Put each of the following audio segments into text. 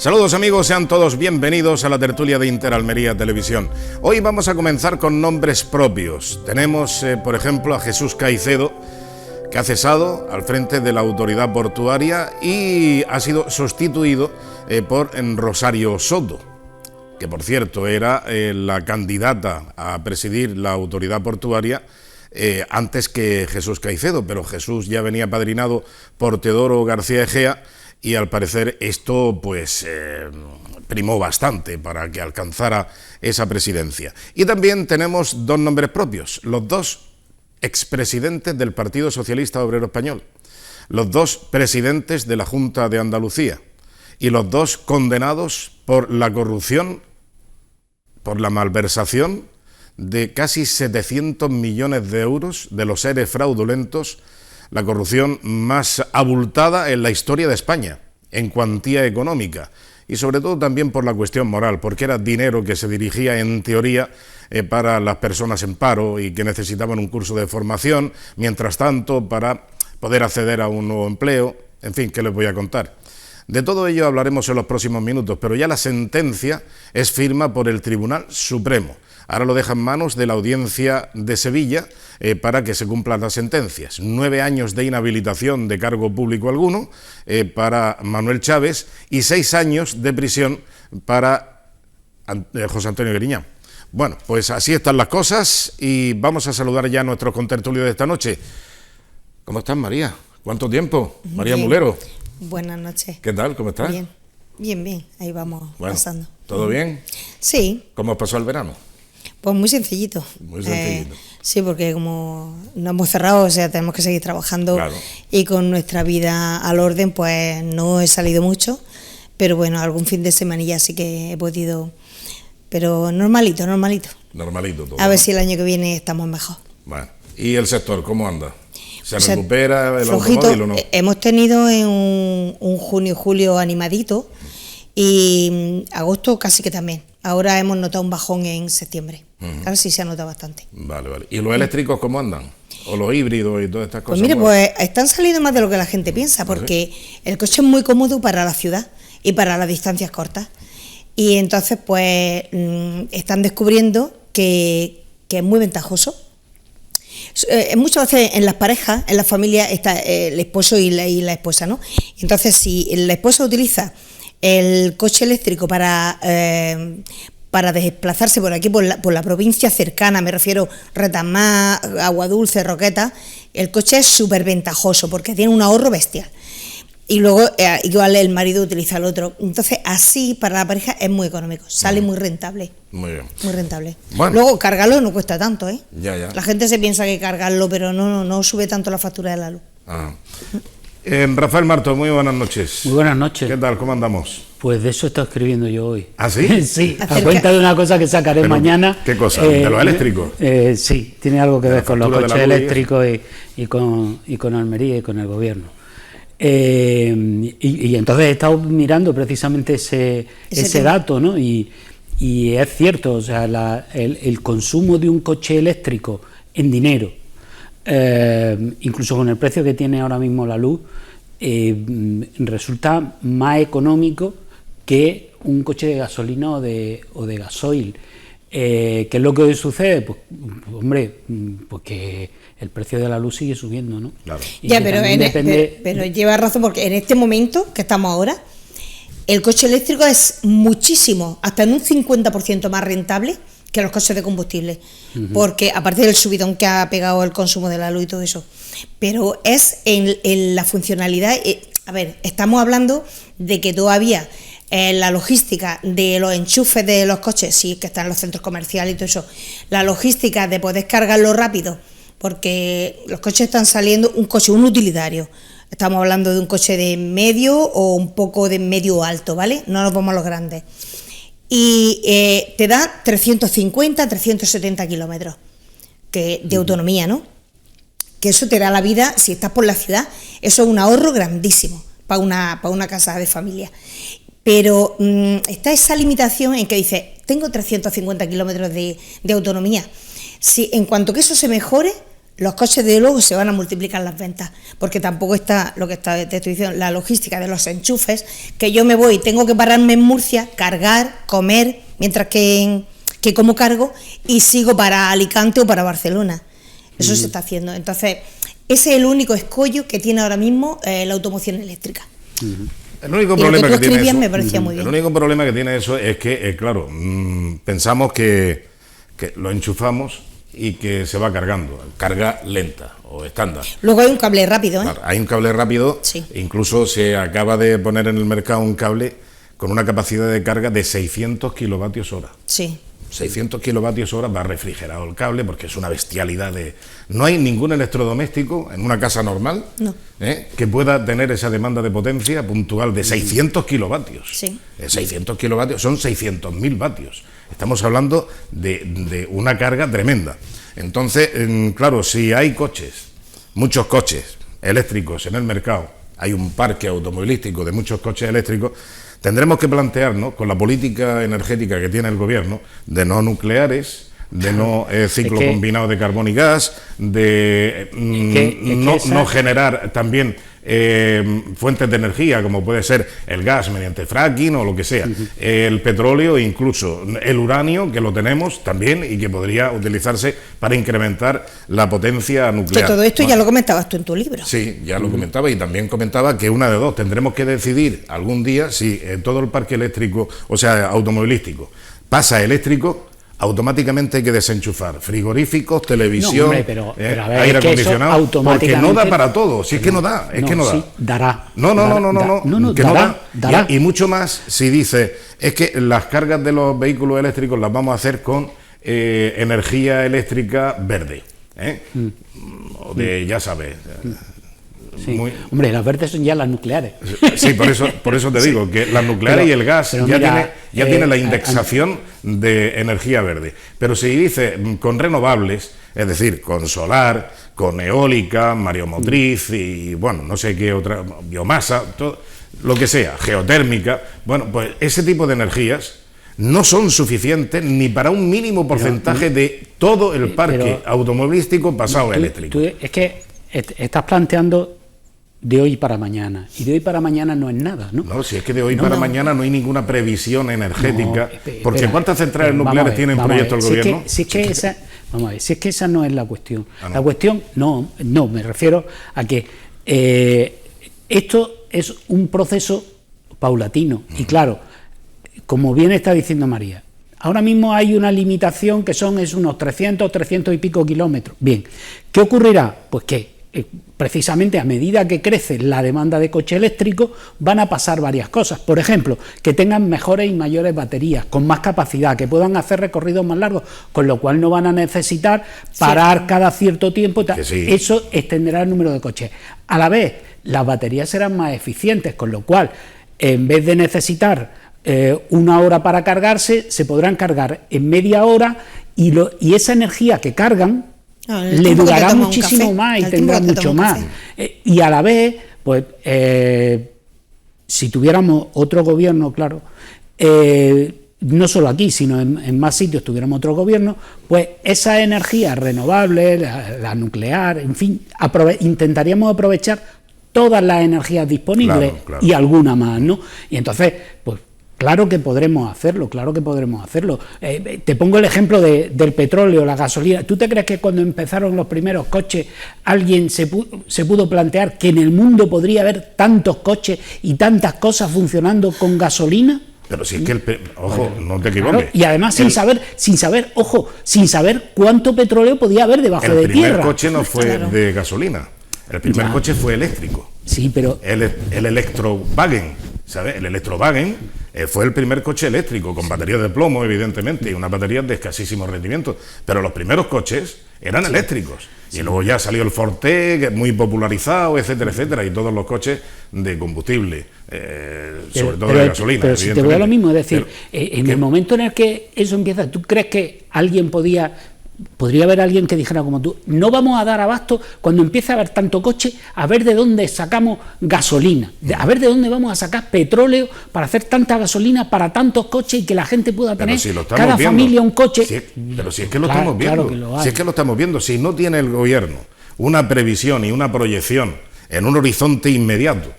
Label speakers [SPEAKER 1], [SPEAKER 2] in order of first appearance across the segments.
[SPEAKER 1] Saludos amigos, sean todos bienvenidos a la tertulia de Interalmería Televisión. Hoy vamos a comenzar con nombres propios. Tenemos, por ejemplo, a Jesús Caicedo, que ha cesado al frente de la autoridad portuaria y ha sido sustituido por Rosario Soto, que por cierto era la candidata a presidir la autoridad portuaria antes que Jesús Caicedo, pero Jesús ya venía padrinado por Teodoro García Egea y al parecer esto pues primó bastante para que alcanzara esa presidencia. Y también tenemos dos nombres propios, los dos expresidentes del Partido Socialista Obrero Español, los dos presidentes de la Junta de Andalucía y los dos condenados por la corrupción, por la malversación de casi 700 millones de euros de los seres fraudulentos, la corrupción más abultada en la historia de España, en cuantía económica, y sobre todo también por la cuestión moral, porque era dinero que se dirigía en teoría para las personas en paro y que necesitaban un curso de formación, mientras tanto para poder acceder a un nuevo empleo. En fin, ¿qué les voy a contar? De todo ello hablaremos en los próximos minutos, pero ya la sentencia es firme por el Tribunal Supremo. Ahora lo deja en manos de la Audiencia de Sevilla para que se cumplan las sentencias. 9 años de inhabilitación de cargo público alguno para Manuel Chávez y 6 años de prisión para José Antonio Griñán. Bueno, pues así están las cosas y vamos a saludar ya a nuestros contertulios de esta noche. ¿Cómo estás, María? ¿Cuánto tiempo? María
[SPEAKER 2] Bien.
[SPEAKER 1] Mulero.
[SPEAKER 2] Buenas noches.
[SPEAKER 1] ¿Qué tal? ¿Cómo estás?
[SPEAKER 2] Bien, bien, ahí vamos pasando.
[SPEAKER 1] ¿Todo bien?
[SPEAKER 2] Sí.
[SPEAKER 1] ¿Cómo pasó el verano?
[SPEAKER 2] Pues muy sencillito.
[SPEAKER 1] Muy sencillito.
[SPEAKER 2] Sí, porque como no hemos cerrado, o sea, tenemos que seguir trabajando, claro. Y con nuestra vida al orden, pues no he salido mucho, pero bueno, algún fin de semanilla sí que he podido, pero normalito.
[SPEAKER 1] Normalito todo.
[SPEAKER 2] A ver si el año que viene estamos mejor.
[SPEAKER 1] Bueno, ¿y el sector cómo anda? ¿Se recupera el
[SPEAKER 2] flojito,
[SPEAKER 1] automóvil o no?
[SPEAKER 2] Hemos tenido en un junio y julio animadito y agosto casi que también. Ahora hemos notado un bajón en septiembre. Ahora sí se ha notado bastante.
[SPEAKER 1] Vale. ¿Y los eléctricos cómo andan? ¿O los híbridos y todas estas cosas?
[SPEAKER 2] Pues mire, pues están saliendo más de lo que la gente piensa, porque el coche es muy cómodo para la ciudad y para las distancias cortas. Y entonces, pues, están descubriendo que es muy ventajoso. Muchas veces en las parejas, en las familias, está el esposo y la esposa, ¿no? Entonces, si la esposa utiliza el coche eléctrico para desplazarse por aquí, por la provincia cercana, me refiero Retamar, Agua Dulce, Roqueta, el coche es súper ventajoso porque tiene un ahorro bestial. Y luego igual el marido utiliza el otro. Entonces así para la pareja es muy económico, sale muy rentable.
[SPEAKER 1] Muy bien.
[SPEAKER 2] Muy rentable.
[SPEAKER 1] Bueno.
[SPEAKER 2] Luego cargarlo no cuesta tanto, ¿eh?
[SPEAKER 1] Ya.
[SPEAKER 2] La gente se piensa que cargarlo, pero no sube tanto la factura de la luz.
[SPEAKER 1] Rafael Marto, muy buenas noches.
[SPEAKER 3] Muy buenas noches.
[SPEAKER 1] ¿Qué tal? ¿Cómo andamos?
[SPEAKER 3] Pues de eso he estado escribiendo yo hoy.
[SPEAKER 1] ¿Ah, sí?
[SPEAKER 3] Sí, a cuenta de una cosa que sacaré mañana.
[SPEAKER 1] ¿Qué cosa? ¿De los eléctricos?
[SPEAKER 3] Sí, tiene algo que ver con los coches eléctricos y con Almería y con el gobierno. Y entonces he estado mirando precisamente ese dato, ¿no? Y es cierto, o sea, el consumo de un coche eléctrico en dinero, incluso con el precio que tiene ahora mismo la luz, resulta más económico que un coche de gasolina o de gasoil. ¿Qué es lo que hoy sucede? Pues hombre, pues que el precio de la luz sigue subiendo, ¿no? Claro.
[SPEAKER 2] Ya, pero lleva razón, porque en este momento que estamos ahora, el coche eléctrico es muchísimo, hasta en un 50% más rentable que los coches de combustible, porque aparte del subidón que ha pegado el consumo de la luz y todo eso, pero es en la funcionalidad. A ver, estamos hablando de que todavía la logística de los enchufes de los coches, sí, que están en los centros comerciales y todo eso, la logística de poder cargarlo rápido, porque los coches están saliendo, un utilitario, estamos hablando de un coche de medio o un poco de medio alto, ¿vale? No nos vamos a los grandes. Y te da 350, 370 kilómetros de autonomía, ¿no? Que eso te da la vida, si estás por la ciudad, eso es un ahorro grandísimo para una casa de familia. Pero está esa limitación en que dice, tengo 350 kilómetros de autonomía. Si en cuanto que eso se mejore, los coches de luego se van a multiplicar las ventas, porque tampoco está lo que te estoy diciendo, la logística de los enchufes, que yo me voy, tengo que pararme en Murcia, cargar, comer, mientras que como cargo, y sigo para Alicante o para Barcelona. Eso se está haciendo. Entonces, ese es el único escollo que tiene ahora mismo la automoción eléctrica.
[SPEAKER 1] El único problema que tiene eso,
[SPEAKER 2] me parecía muy bien.
[SPEAKER 1] El único problema que tiene eso es que, claro, pensamos que lo enchufamos y que se va cargando, carga lenta o estándar.
[SPEAKER 2] Luego hay un cable rápido, ¿eh?
[SPEAKER 1] Claro, hay un cable rápido,
[SPEAKER 2] sí.
[SPEAKER 1] Incluso se acaba de poner en el mercado un cable con una capacidad de carga de 600 kilovatios hora.
[SPEAKER 2] Sí.
[SPEAKER 1] 600 kilovatios hora, va refrigerado el cable porque es una bestialidad de... No hay ningún electrodoméstico en una casa normal que pueda tener esa demanda de potencia puntual de 600 kilovatios.
[SPEAKER 2] Sí.
[SPEAKER 1] 600 kilovatios son 600.000 vatios. Estamos hablando de una carga tremenda. Entonces, claro, si hay coches, muchos coches eléctricos en el mercado, hay un parque automovilístico de muchos coches eléctricos, tendremos que plantearnos, con la política energética que tiene el gobierno, de no nucleares, de no ciclo combinado de carbón y gas, de no generar también fuentes de energía, como puede ser el gas mediante fracking o lo que sea, el petróleo e incluso el uranio, que lo tenemos también y que podría utilizarse para incrementar la potencia nuclear.
[SPEAKER 2] Todo esto ya lo comentabas tú en tu libro.
[SPEAKER 1] Sí, ya lo comentaba, y también comentaba que una de dos, tendremos que decidir algún día si todo el parque eléctrico, o sea, automovilístico, pasa a eléctrico. Automáticamente hay que desenchufar frigoríficos, televisión,
[SPEAKER 3] no, hombre, pero a ver,
[SPEAKER 1] aire acondicionado, porque no da para todo, si es que no da, es que no da.
[SPEAKER 3] Sí, dará.
[SPEAKER 1] No, que
[SPEAKER 3] dará.
[SPEAKER 1] Y mucho más si dice, es que las cargas de los vehículos eléctricos las vamos a hacer con energía eléctrica verde, o de, ya sabes...
[SPEAKER 3] Sí. Hombre, las verdes son ya las nucleares.
[SPEAKER 1] Sí, por eso te digo que las nucleares y el gas ya tiene la indexación de energía verde. Pero si dice con renovables, es decir, con solar, con eólica, mareomotriz y bueno, no sé qué otra, biomasa, todo, lo que sea, geotérmica, bueno, pues ese tipo de energías no son suficientes ni para un mínimo porcentaje de todo el parque automovilístico pasado eléctrico.
[SPEAKER 3] Es que estás planteando de hoy para mañana, y de hoy para mañana no es nada, ¿no?
[SPEAKER 1] No, si es que de hoy para mañana no hay ninguna previsión energética, porque ¿cuántas centrales nucleares tiene en proyecto el gobierno?
[SPEAKER 3] Si es que esa no es la cuestión. La cuestión, no, me refiero a que esto es un proceso paulatino, y claro, como bien está diciendo María, ahora mismo hay una limitación que es unos 300 y pico kilómetros. Bien, ¿qué ocurrirá? Pues que precisamente a medida que crece la demanda de coche eléctrico van a pasar varias cosas. Por ejemplo, que tengan mejores y mayores baterías, con más capacidad, que puedan hacer recorridos más largos, con lo cual no van a necesitar parar cada cierto tiempo. Sí. Eso extenderá el número de coches. A la vez, las baterías serán más eficientes, con lo cual, en vez de necesitar una hora para cargarse, se podrán cargar en media hora y esa energía que cargan le durará muchísimo más y tendrá mucho más. Y a la vez, pues, si tuviéramos otro gobierno, claro, no solo aquí, sino en más sitios tuviéramos otro gobierno, pues esa energía renovable, la nuclear, en fin, intentaríamos aprovechar todas las energías disponibles, claro. Y alguna más, ¿no? Y entonces, pues, claro que podremos hacerlo. Te pongo el ejemplo del petróleo, la gasolina. ¿Tú te crees que cuando empezaron los primeros coches alguien se pudo plantear que en el mundo podría haber tantos coches y tantas cosas funcionando con gasolina?
[SPEAKER 1] Pero si es que ojo, no te equivoques. Claro,
[SPEAKER 3] y además sin saber cuánto petróleo podía haber debajo de tierra.
[SPEAKER 1] El primer coche no fue de gasolina. El primer coche fue eléctrico.
[SPEAKER 3] Sí, pero
[SPEAKER 1] el Electrowagen, ¿sabes? El Electrowagen fue el primer coche eléctrico, con baterías de plomo, evidentemente, y unas baterías de escasísimo rendimiento. Pero los primeros coches eran eléctricos. Sí. Y luego ya salió el Forte, muy popularizado, etcétera, etcétera, y todos los coches de combustible, sobre todo de gasolina.
[SPEAKER 3] Pero si te voy a lo mismo, es decir, en el momento en el que eso empieza, ¿tú crees que alguien podía podría haber alguien que dijera como tú, no vamos a dar abasto cuando empiece a haber tanto coche, a ver de dónde sacamos gasolina, a ver de dónde vamos a sacar petróleo para hacer tanta gasolina para tantos coches y que la gente pueda tener cada familia un coche.
[SPEAKER 1] Pero si es que lo estamos viendo, si es que lo estamos viendo, si no tiene el gobierno una previsión y una proyección en un horizonte inmediato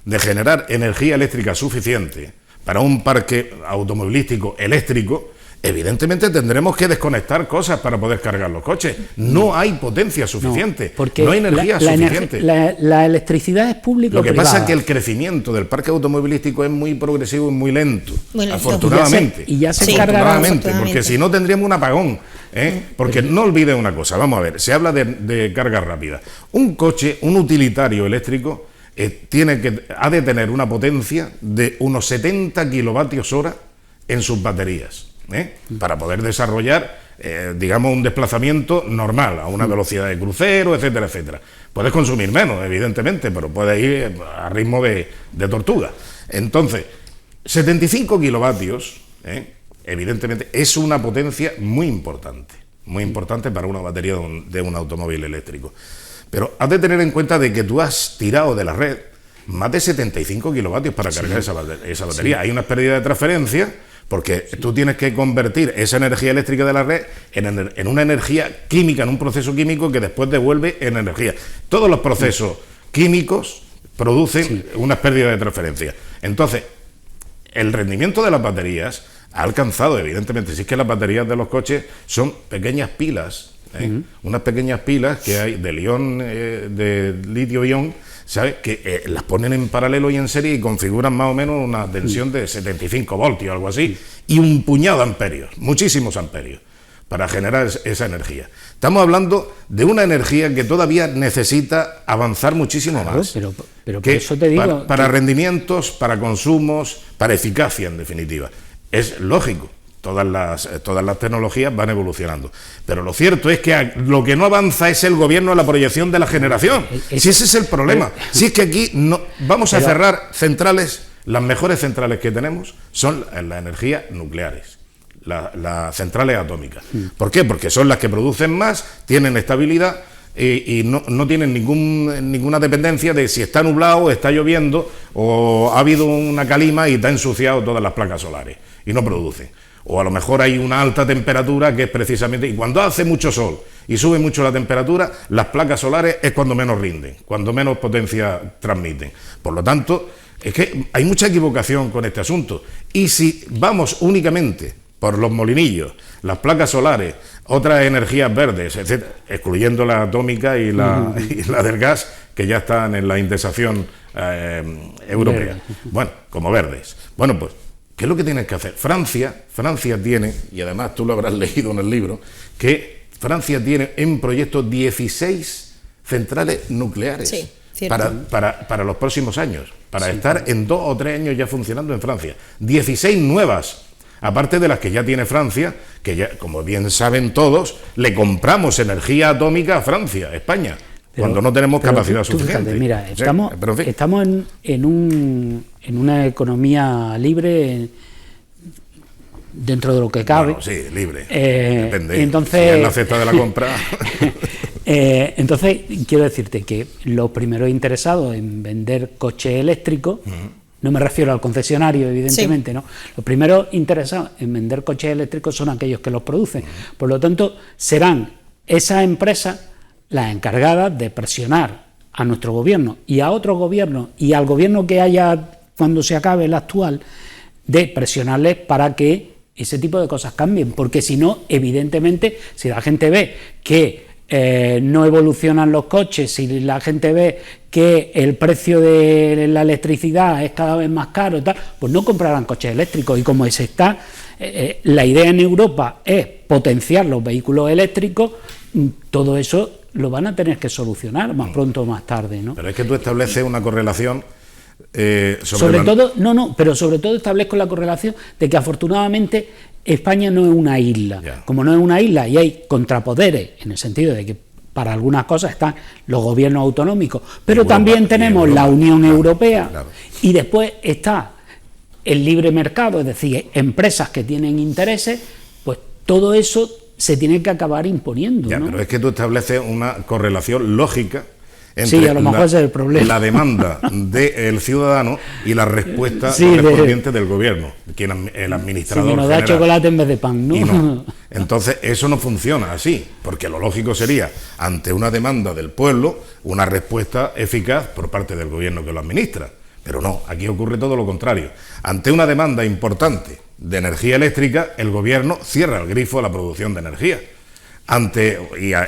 [SPEAKER 1] de generar energía eléctrica suficiente para un parque automovilístico eléctrico, evidentemente tendremos que desconectar cosas para poder cargar los coches. No hay potencia suficiente, no hay energía suficiente.
[SPEAKER 3] La electricidad es pública.
[SPEAKER 1] Lo que pasa es que el crecimiento del parque automovilístico es muy progresivo y muy lento, afortunadamente.
[SPEAKER 3] Y ya se encargará,
[SPEAKER 1] porque si no tendríamos un apagón. Porque no olviden una cosa, vamos a ver, se habla de carga rápida. Un coche, un utilitario eléctrico, ha de tener una potencia de unos 70 kilovatios hora en sus baterías, para poder desarrollar, digamos, un desplazamiento normal, a una velocidad de crucero, etcétera, etcétera. Puedes consumir menos, evidentemente, pero puedes ir a ritmo de tortuga. Entonces, 75 kilovatios, evidentemente, es una potencia muy importante para una batería de un automóvil eléctrico. Pero has de tener en cuenta de que tú has tirado de la red más de 75 kilovatios para cargar esa batería. Sí. Hay unas pérdidas de transferencia porque tú tienes que convertir esa energía eléctrica de la red en una energía química, en un proceso químico que después devuelve en energía. Todos los procesos químicos producen unas pérdidas de transferencia. Entonces, el rendimiento de las baterías ha alcanzado, evidentemente, si es que las baterías de los coches son pequeñas pilas, unas pequeñas pilas que hay de litio-ion, ¿sabes? Que las ponen en paralelo y en serie y configuran más o menos una tensión de 75 voltios, algo así, y un puñado de amperios, muchísimos amperios, para generar esa energía. Estamos hablando de una energía que todavía necesita avanzar muchísimo más.
[SPEAKER 3] Pero por eso te digo...
[SPEAKER 1] Para rendimientos, para consumos, para eficacia, en definitiva. Es lógico. Todas las tecnologías van evolucionando. Pero lo cierto es que lo que no avanza es el gobierno en la proyección de la generación. Si ese es el problema. Si es que aquí vamos a cerrar centrales, las mejores centrales que tenemos son las energías nucleares, las centrales atómicas. ¿Por qué? Porque son las que producen más, tienen estabilidad y no tienen ninguna dependencia de si está nublado, está lloviendo o ha habido una calima y está ensuciado todas las placas solares y no producen. O a lo mejor hay una alta temperatura que es precisamente... Y cuando hace mucho sol y sube mucho la temperatura, las placas solares es cuando menos rinden, cuando menos potencia transmiten. Por lo tanto, es que hay mucha equivocación con este asunto. Y si vamos únicamente por los molinillos, las placas solares, otras energías verdes, etcétera, excluyendo la atómica y la del gas, que ya están en la indexación europea. Bueno, como verdes. Bueno, pues... ¿qué es lo que tienes que hacer? Francia tiene, y además tú lo habrás leído en el libro, que Francia tiene en proyecto 16 centrales nucleares para los próximos años, para estar en 2 o 3 años ya funcionando en Francia. 16 nuevas, aparte de las que ya tiene Francia, que ya, como bien saben todos, le compramos energía atómica a Francia, España. Cuando no tenemos capacidad suficiente.
[SPEAKER 3] Fíjate, mira, estamos en una economía libre dentro de lo que cabe.
[SPEAKER 1] Bueno, sí, libre. Depende.
[SPEAKER 3] Entonces,
[SPEAKER 1] si es la cesta de la compra.
[SPEAKER 3] Entonces, quiero decirte que los primeros interesados en vender coches eléctricos, no me refiero al concesionario, evidentemente, ¿no? Los primeros interesados en vender coches eléctricos son aquellos que los producen. Por lo tanto, serán esas empresas las encargadas de presionar a nuestro gobierno y a otros gobiernos y al gobierno que haya cuando se acabe el actual, de presionarles para que ese tipo de cosas cambien, porque si no, evidentemente, si la gente ve que no evolucionan los coches, si la gente ve que el precio de la electricidad es cada vez más caro y tal, pues no comprarán coches eléctricos. Y como la idea en Europa es potenciar los vehículos eléctricos, todo eso lo van a tener que solucionar más pronto o más tarde, ¿no?
[SPEAKER 1] Pero es que tú estableces una correlación
[SPEAKER 3] sobre todo establezco la correlación de que afortunadamente España no es una isla. Como no es una isla y hay contrapoderes, en el sentido de que para algunas cosas están los gobiernos autonómicos, pero Europa, también tenemos la Unión Europea, y después está el libre mercado, es decir, empresas que tienen intereses, pues todo eso se tiene que acabar imponiendo.
[SPEAKER 1] Ya,
[SPEAKER 3] ¿no?
[SPEAKER 1] pero es que tú estableces una correlación lógica entre
[SPEAKER 3] sí, a lo mejor ese es el problema.
[SPEAKER 1] la demanda del ciudadano y la respuesta correspondiente del gobierno, quien el administrador
[SPEAKER 3] sí, que nos da
[SPEAKER 1] general.
[SPEAKER 3] chocolate en vez de pan, ¿no?
[SPEAKER 1] Y no. Entonces eso no funciona así, porque lo lógico sería, ante una demanda del pueblo, una respuesta eficaz por parte del gobierno que lo administra. Pero no, aquí ocurre todo lo contrario. Ante una demanda importante de energía eléctrica, el gobierno cierra el grifo a la producción de energía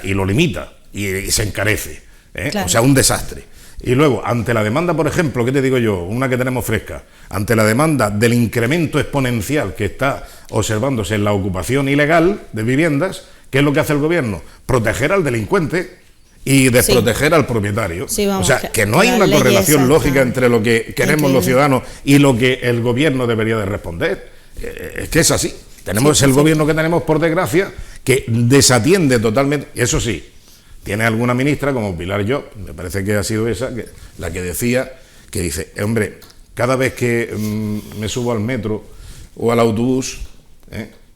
[SPEAKER 1] y lo limita y se encarece. Claro. O sea, un desastre. Y luego, ante la demanda, por ejemplo, ¿qué te digo yo? Una que tenemos fresca. Ante la demanda del incremento exponencial que está observándose en la ocupación ilegal de viviendas, ¿qué es lo que hace el gobierno? Proteger al delincuente y desproteger al propietario. Sí, vamos, o sea, que no hay una correlación lógica entre lo que queremos los ciudadanos y lo que el gobierno debería de responder. Es que es así. Tenemos el gobierno que tenemos, por desgracia, que desatiende totalmente. Eso sí, tiene alguna ministra, como Pilar Llop, me parece que ha sido esa, la que decía, que dice, hombre, cada vez que me subo al metro o al autobús,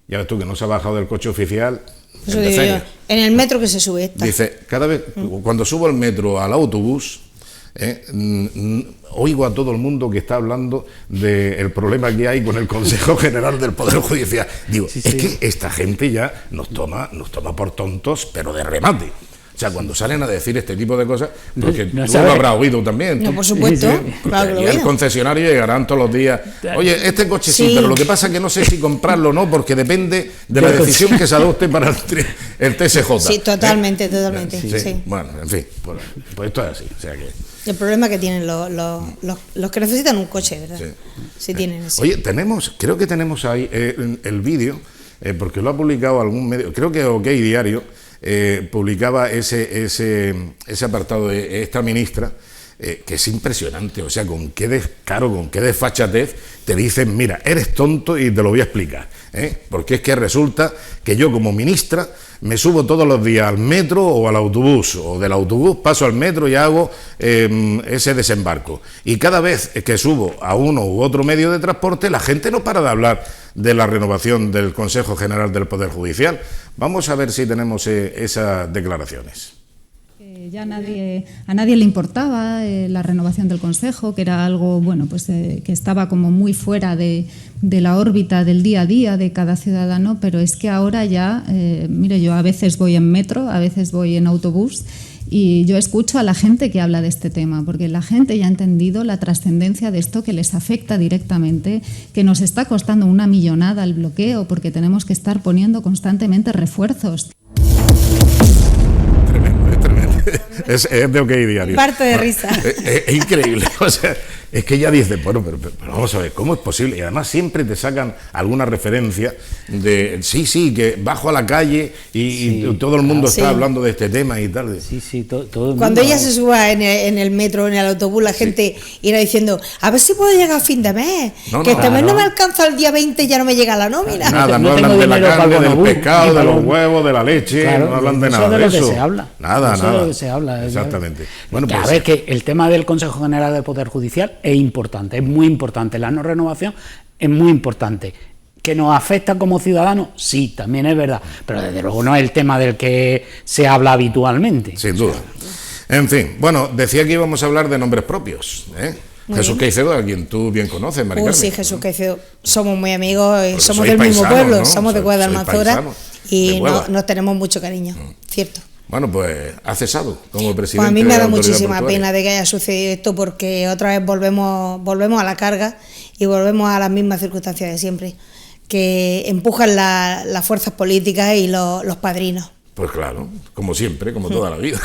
[SPEAKER 1] ya ves tú que no se ha bajado del coche oficial.
[SPEAKER 2] Eso digo yo, en el metro que se sube esta.
[SPEAKER 1] Dice, cada vez, cuando subo al metro o al autobús, oigo a todo el mundo que está hablando del problema que hay con el Consejo General del Poder Judicial. Digo, es que esta gente ya nos toma por tontos, pero de remate. O sea, cuando salen a decir este tipo de cosas, porque tú lo habrás oído también.
[SPEAKER 2] No, por supuesto.
[SPEAKER 1] Claro, y el concesionario llegarán todos los días. Oye, este coche sí, pero lo que pasa es que no sé si comprarlo o no, porque depende de la decisión que se adopte para el TSJ.
[SPEAKER 2] Sí, totalmente, totalmente. Sí.
[SPEAKER 1] Bueno, en fin, pues esto es así. O sea que...
[SPEAKER 2] El problema que tienen los que necesitan un coche, ¿verdad? Sí tienen eso.
[SPEAKER 1] Oye, creo que tenemos ahí el vídeo, porque lo ha publicado algún medio, creo que OK Diario, publicaba ese apartado de esta ministra, que es impresionante, o sea, con qué descaro, con qué desfachatez te dicen, mira, eres tonto y te lo voy a explicar, porque es que resulta que yo como ministra me subo todos los días al metro o al autobús, o del autobús paso al metro y hago ese desembarco, y cada vez que subo a uno u otro medio de transporte, la gente no para de hablar de la renovación del Consejo General del Poder Judicial. Vamos a ver si tenemos esas declaraciones.
[SPEAKER 4] Ya a nadie le importaba la renovación del Consejo, que era algo que estaba como muy fuera de la órbita del día a día de cada ciudadano, pero es que ahora ya, mire, yo a veces voy en metro, a veces voy en autobús, y yo escucho a la gente que habla de este tema, porque la gente ya ha entendido la trascendencia de esto, que les afecta directamente, que nos está costando una millonada el bloqueo, porque tenemos que estar poniendo constantemente refuerzos.
[SPEAKER 1] Es de OK Diario.
[SPEAKER 2] Parto de risa.
[SPEAKER 1] Es increíble. O sea, es que ya dice, bueno, pero vamos a ver, ¿cómo es posible? Y además siempre te sacan alguna referencia de, sí, que bajo a la calle y todo el mundo está hablando de este tema y tal.
[SPEAKER 3] Sí, todo el mundo.
[SPEAKER 2] Cuando ella se suba en el metro, en el autobús, la gente irá diciendo, a ver si puedo llegar a fin de mes, que este mes no me alcanza el día 20 y ya no me llega la nómina.
[SPEAKER 1] Nada, no hablan de la carne, del pescado, de los huevos, de la leche, no hablan de nada de eso.
[SPEAKER 3] Eso es de lo que se habla.
[SPEAKER 1] Nada.
[SPEAKER 3] Eso es de lo que se habla.
[SPEAKER 1] Exactamente.
[SPEAKER 3] Bueno, pues, a ver, que el tema del Consejo General del Poder Judicial es importante, es muy importante. La no renovación es muy importante. ¿Que nos afecta como ciudadanos? Sí, también es verdad. Pero desde luego no es el tema del que se habla habitualmente.
[SPEAKER 1] Sin duda. En fin, bueno, decía que íbamos a hablar de nombres propios, Jesús Caicedo, a quien tú bien conoces, Mari Carmen.
[SPEAKER 2] Sí, Jesús Caicedo. Somos muy amigos, somos del mismo pueblo, ¿no? Somos de Cueva de Almanzora y nos tenemos mucho cariño, cierto.
[SPEAKER 1] Bueno, pues ha cesado como presidente.
[SPEAKER 2] Pues a mí me da muchísima pena de que haya sucedido esto, porque otra vez volvemos a la carga y volvemos a las mismas circunstancias de siempre, que empujan las fuerzas políticas y los padrinos.
[SPEAKER 1] Pues claro, como siempre, como toda la vida.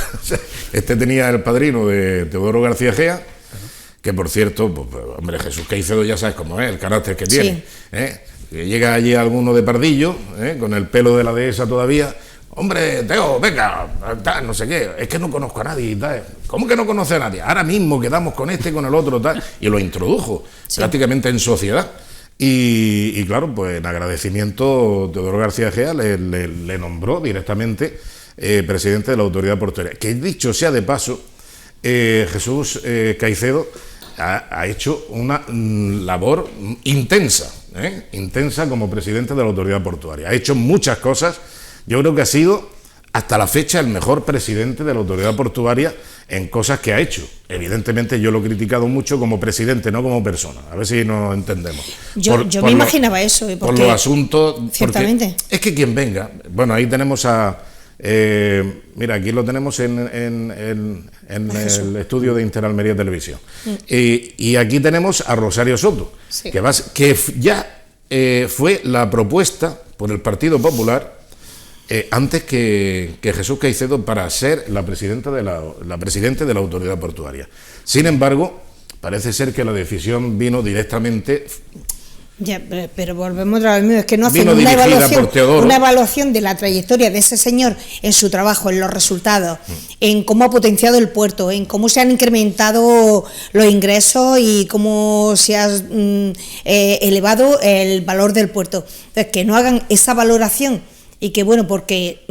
[SPEAKER 1] Este tenía el padrino de Teodoro García Egea, que por cierto, pues, hombre, Jesús Caicedo ya sabes cómo es, el carácter que tiene. Que llega allí alguno de pardillo, con el pelo de la dehesa todavía. Hombre, Teo, venga, tal, no sé qué, es que no conozco a nadie y tal. ¿Cómo que no conoce a nadie? Ahora mismo quedamos con este, con el otro, tal. Y lo introdujo prácticamente en sociedad. Y claro, pues en agradecimiento, Teodoro García Egea le nombró directamente presidente de la autoridad portuaria. Que dicho sea de paso, Jesús Caicedo ha hecho una labor intensa como presidente de la autoridad portuaria. Ha hecho muchas cosas Yo creo que ha sido, hasta la fecha, el mejor presidente de la autoridad portuaria en cosas que ha hecho. Evidentemente yo lo he criticado mucho como presidente, no como persona. A ver si nos entendemos.
[SPEAKER 2] Yo me imaginaba eso.
[SPEAKER 1] Por los asuntos...
[SPEAKER 2] Ciertamente.
[SPEAKER 1] Es que quien venga... Bueno, ahí tenemos a... mira, aquí lo tenemos en el estudio de Interalmería Televisión. Y aquí tenemos a Rosario Soto, sí, que ya fue la propuesta por el Partido Popular antes que Jesús Caicedo para ser la presidenta de la presidente de la autoridad portuaria. Sin embargo, parece ser que la decisión vino directamente...
[SPEAKER 2] Ya, pero volvemos otra vez, es que no hacen una evaluación de la trayectoria de ese señor en su trabajo, en los resultados, en cómo ha potenciado el puerto, en cómo se han incrementado los ingresos y cómo se ha elevado el valor del puerto. Entonces, que no hagan esa valoración y que, bueno, porque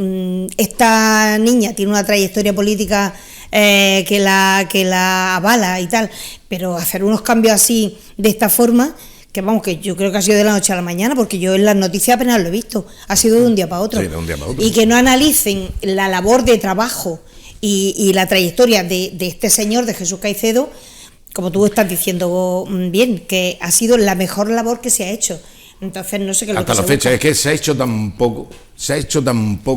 [SPEAKER 2] esta niña tiene una trayectoria política que la avala y tal, pero hacer unos cambios así, de esta forma... que vamos, que yo creo que ha sido de la noche a la mañana, porque yo en las noticias apenas lo he visto, ha sido de un día para otro.
[SPEAKER 1] Sí, de un día para otro.
[SPEAKER 2] Y que no analicen la labor de trabajo y la trayectoria de este señor, de Jesús Caicedo, como tú estás diciendo bien, que ha sido la mejor labor que se ha hecho. Entonces no sé qué es lo que se busca.
[SPEAKER 1] Hasta la fecha es que se ha hecho tan poco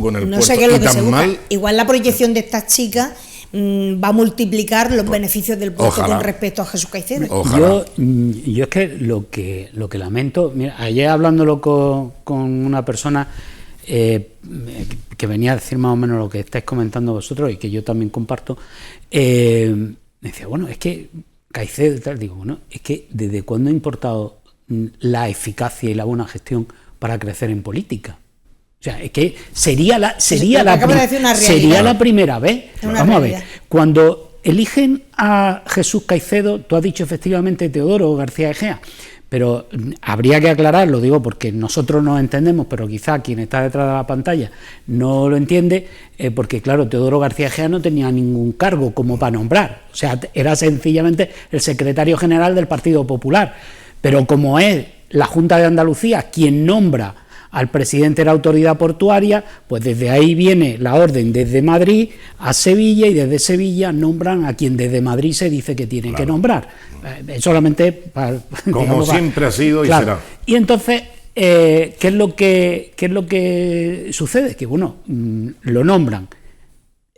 [SPEAKER 1] en el puerto,
[SPEAKER 2] no sé qué es lo que
[SPEAKER 1] tan
[SPEAKER 2] se busca.
[SPEAKER 1] Mal.
[SPEAKER 2] Igual la proyección de estas chicas va a multiplicar los beneficios del puerto con respecto a Jesús Caicedo.
[SPEAKER 3] Yo es que lo que lamento, mira, ayer hablándolo con una persona que venía a decir más o menos lo que estáis comentando vosotros y que yo también comparto, me decía, bueno, es que Caicedo y tal, digo, bueno, es que ¿desde cuándo ha importado la eficacia y la buena gestión para crecer en política? O sea, es que sería la primera vez. Vamos a ver, cuando eligen a Jesús Caicedo, tú has dicho efectivamente Teodoro García Egea, pero habría que aclarar, lo digo porque nosotros no entendemos, pero quizá quien está detrás de la pantalla no lo entiende, porque claro, Teodoro García Egea no tenía ningún cargo como para nombrar, o sea, era sencillamente el secretario general del Partido Popular, pero como es la Junta de Andalucía quien nombra al presidente de la autoridad portuaria, pues desde ahí viene la orden desde Madrid a Sevilla y desde Sevilla nombran a quien desde Madrid se dice que tienen que nombrar. Solamente para...
[SPEAKER 1] Como siempre ha sido y será.
[SPEAKER 3] Y entonces, ¿qué es lo que sucede? Que bueno, lo nombran.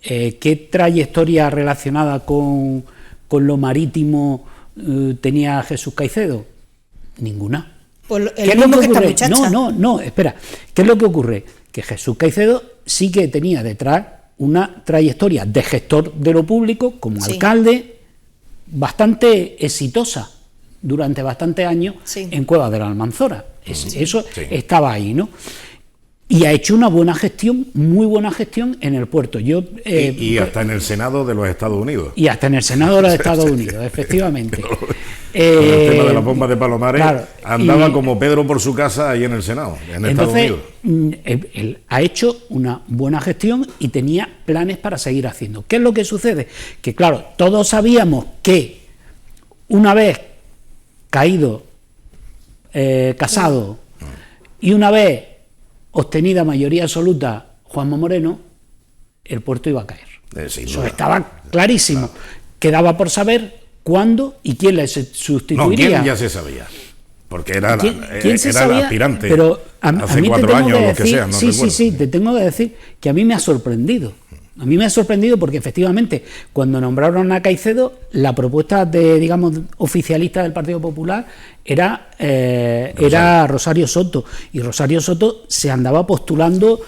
[SPEAKER 3] ¿Qué trayectoria relacionada con lo marítimo tenía Jesús Caicedo? Ninguna.
[SPEAKER 2] Pues ¿qué es lo que ocurre?
[SPEAKER 3] No, espera. ¿Qué es lo que ocurre? Que Jesús Caicedo sí que tenía detrás una trayectoria de gestor de lo público como alcalde bastante exitosa durante bastantes años en Cuevas de la Almanzora. Eso estaba ahí, ¿no? Y ha hecho una buena gestión, muy buena gestión en el puerto.
[SPEAKER 1] Y hasta en el Senado de los Estados Unidos.
[SPEAKER 3] Y hasta en el Senado de los Estados Unidos, efectivamente.
[SPEAKER 1] Con el tema de las bombas de Palomares, claro, andaba como Pedro por su casa ahí en el Senado, en Estados Unidos.
[SPEAKER 3] Él ha hecho una buena gestión y tenía planes para seguir haciendo. ¿Qué es lo que sucede? Que claro, todos sabíamos que una vez caído Casado y una vez obtenida mayoría absoluta Juanma Moreno, el puerto iba a caer. Eso estaba clarísimo. Claro. Quedaba por saber cuándo y quién le sustituiría.
[SPEAKER 1] No, quién ya se sabía, porque era el aspirante.
[SPEAKER 3] Pero
[SPEAKER 1] hace 4 años o lo que sea, no recuerdo.
[SPEAKER 3] Sí, te tengo que decir que a mí me ha sorprendido. A mí me ha sorprendido porque efectivamente cuando nombraron a Caicedo, la propuesta oficialista del Partido Popular era Rosario Soto, y Rosario Soto se andaba postulando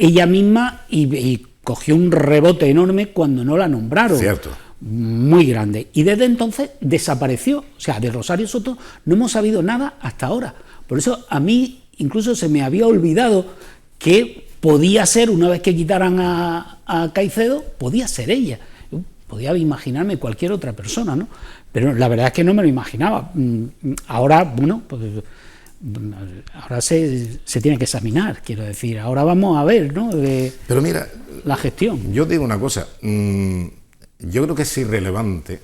[SPEAKER 3] ella misma y cogió un rebote enorme cuando no la nombraron.
[SPEAKER 1] Cierto.
[SPEAKER 3] Muy grande. Y desde entonces desapareció. O sea, de Rosario Soto no hemos sabido nada hasta ahora. Por eso a mí incluso se me había olvidado que podía ser, una vez que quitaran a Caicedo, podía ser ella. Yo podía imaginarme cualquier otra persona, ¿no? Pero la verdad es que no me lo imaginaba. Ahora, bueno, pues ahora se tiene que examinar, quiero decir. Ahora vamos a ver, ¿no?
[SPEAKER 1] Pero mira,
[SPEAKER 3] la gestión.
[SPEAKER 1] Yo digo una cosa. Yo creo que es irrelevante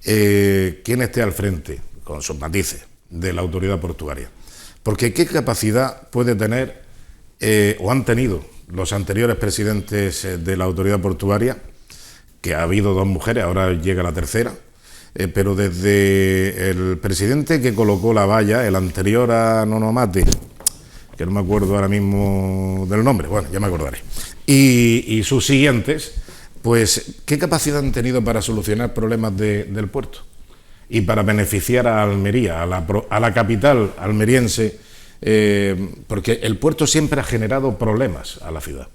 [SPEAKER 1] quién esté al frente, con sus matices, de la autoridad portuaria. Porque qué capacidad puede tener, o han tenido, los anteriores presidentes de la autoridad portuaria, que ha habido 2 mujeres, ahora llega la tercera, pero desde el presidente que colocó la valla, el anterior a Nonomate, que no me acuerdo ahora mismo del nombre, bueno, ya me acordaré, y sus siguientes, pues, ¿qué capacidad han tenido para solucionar problemas del puerto? Y para beneficiar a Almería, a la capital almeriense, porque el puerto siempre ha generado problemas a la ciudad.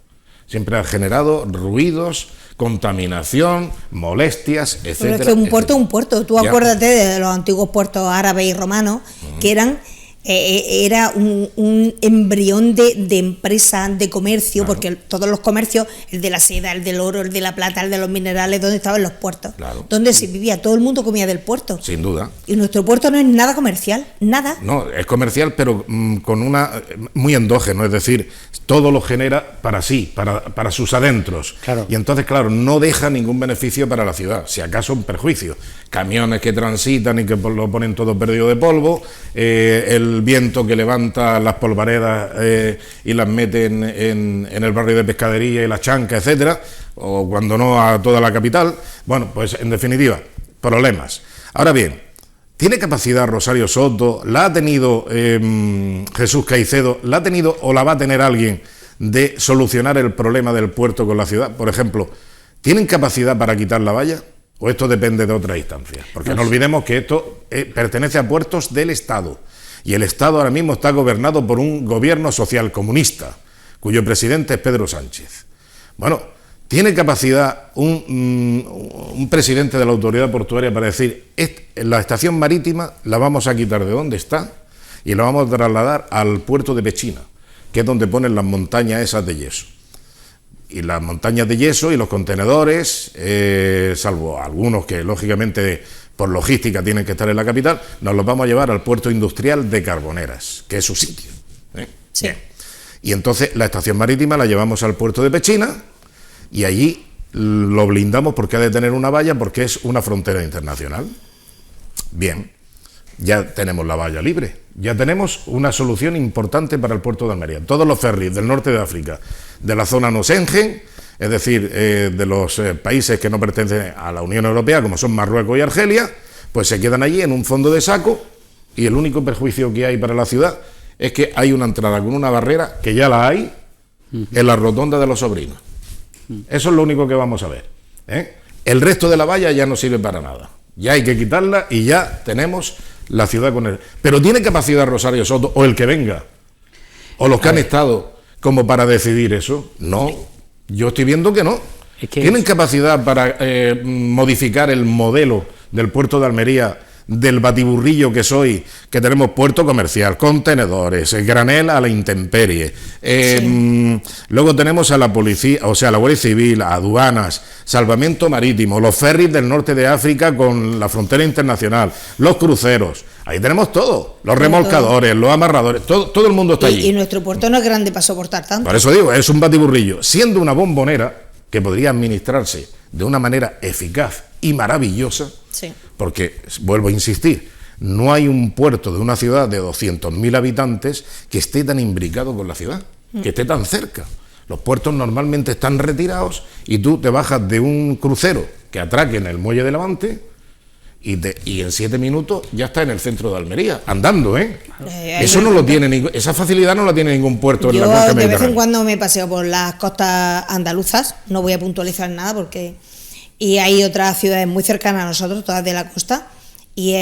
[SPEAKER 1] Siempre ha generado ruidos, contaminación, molestias, etcétera.
[SPEAKER 2] Pero es que un puerto es un puerto. Tú acuérdate de los antiguos puertos árabes y romanos, que eran era un embrión de empresa, de comercio, claro, porque todos los comercios, el de la seda, el del oro, el de la plata, el de los minerales, donde estaban los puertos, claro, donde se vivía, todo el mundo comía del puerto.
[SPEAKER 1] Sin duda.
[SPEAKER 2] Y nuestro puerto no es nada comercial, nada.
[SPEAKER 1] No, es comercial, pero con una muy endógeno, es decir, todo lo genera para sí, para sus adentros. Claro. Y entonces, claro, no deja ningún beneficio para la ciudad, si acaso un perjuicio. Camiones que transitan y que lo ponen todo perdido de polvo, el viento que levanta las polvaredas y las mete en el barrio de Pescadería y La Chanca, etcétera, o cuando no a toda la capital. Bueno, pues en definitiva, problemas. Ahora bien, ¿tiene capacidad Rosario Soto? ¿La ha tenido Jesús Caicedo? ¿La ha tenido o la va a tener alguien de solucionar el problema del puerto con la ciudad? Por ejemplo, ¿tienen capacidad para quitar la valla? ¿O esto depende de otra instancia? Porque no olvidemos que esto pertenece a puertos del Estado. Y el Estado ahora mismo está gobernado por un gobierno social comunista, cuyo presidente es Pedro Sánchez. Bueno, ¿tiene capacidad un presidente de la autoridad portuaria para decir, la estación marítima la vamos a quitar de donde está y la vamos a trasladar al puerto de Pechina, que es donde ponen las montañas esas de yeso? Y las montañas de yeso y los contenedores, salvo algunos que lógicamente por logística tienen que estar en la capital, nos los vamos a llevar al puerto industrial de Carboneras, que es su sitio. Sí. Bien. Y entonces la estación marítima la llevamos al puerto de Pechina y allí lo blindamos porque ha de tener una valla, porque es una frontera internacional. Bien, ya tenemos la valla libre, ya tenemos una solución importante para el puerto de Almería. Todos los ferries del norte de África, de la zona no Schengen, es decir, de los países que no pertenecen a la Unión Europea, como son Marruecos y Argelia, pues se quedan allí en un fondo de saco y el único perjuicio que hay para la ciudad es que hay una entrada con una barrera, que ya la hay, en la rotonda de los Sobrinos. Eso es lo único que vamos a ver. El resto de la valla ya no sirve para nada. Ya hay que quitarla y ya tenemos la ciudad con él. Pero ¿tiene capacidad Rosario Soto o el que venga? ¿O los que han estado como para decidir eso? No, yo estoy viendo que no. ¿Tienen capacidad para modificar el modelo del puerto de Almería, del batiburrillo que soy, que tenemos puerto comercial, contenedores, granel a la intemperie, luego tenemos a la policía, o sea, la Guardia Civil, aduanas, salvamento marítimo, los ferries del norte de África con la frontera internacional, los cruceros, ahí tenemos todo, los remolcadores, los amarradores, todo el mundo está allí.
[SPEAKER 2] Y nuestro puerto no es grande para soportar tanto.
[SPEAKER 1] Por eso digo, es un batiburrillo, siendo una bombonera que podría administrarse de una manera eficaz y maravillosa, sí, porque, vuelvo a insistir, no hay un puerto de una ciudad de 200.000 habitantes que esté tan imbricado con la ciudad, que esté tan cerca. Los puertos normalmente están retirados y tú te bajas de un crucero que atraque en el muelle de Levante y en 7 minutos ya está en el centro de Almería, andando, Eso no lo tiene esa facilidad no la tiene ningún puerto en la costa mediterránea.
[SPEAKER 2] De vez en cuando me paseo por las costas andaluzas, no voy a puntualizar nada porque... Y hay otras ciudades muy cercanas a nosotros, todas de la costa, y